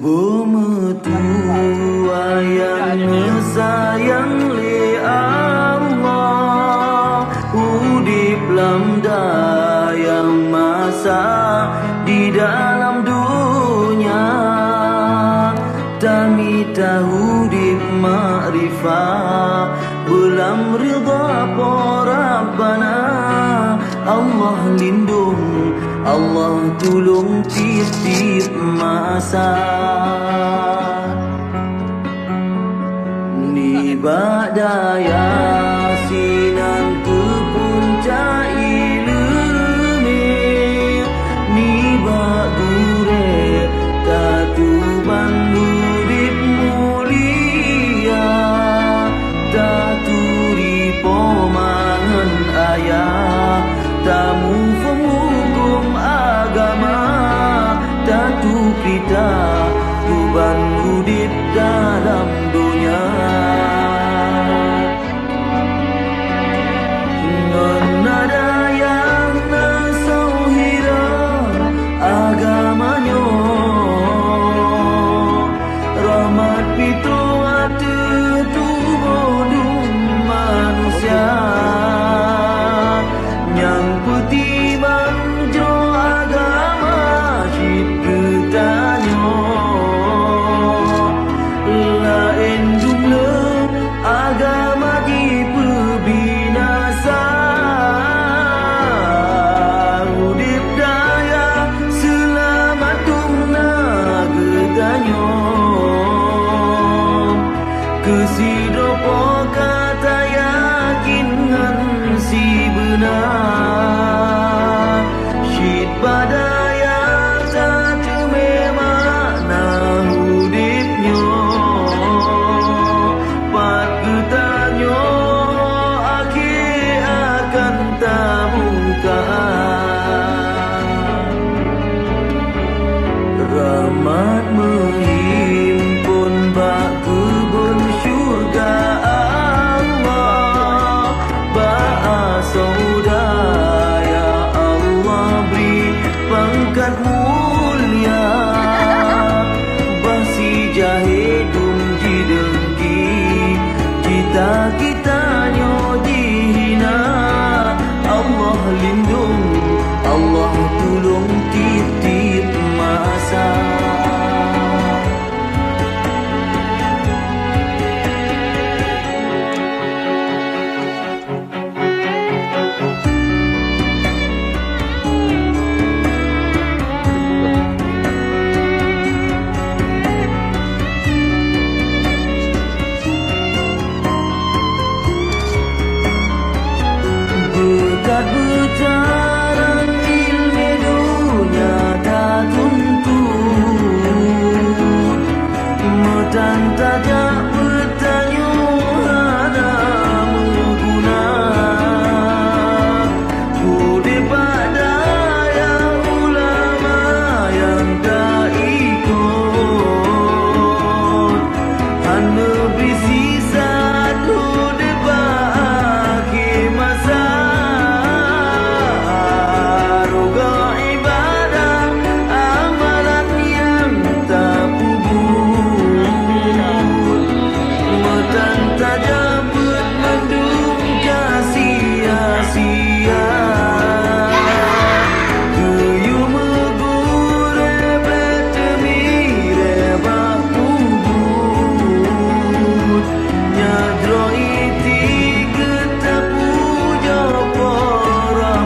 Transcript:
Bermetua yang sayang li Allah, udip lam dayang masa di dalam dunia. Tami tahu di ma'rifah belam ridha Rabbana. Allah lindung, Allah tolong tiap-tiap masa. Ni badaya sinan ke puncak ilmu, ni bagure tatuban urip mulia, taturi pomangan ayah, tamu penghukum agama, tatu kita tuban udip dalam dunia. Nada yang nasauhira agamanya, rahmat pitu atu tubuh manusia, yang putih manjo agama ciptanya. Lain jumlah agama di perbinasa, udip daya selamat tungna geganyo.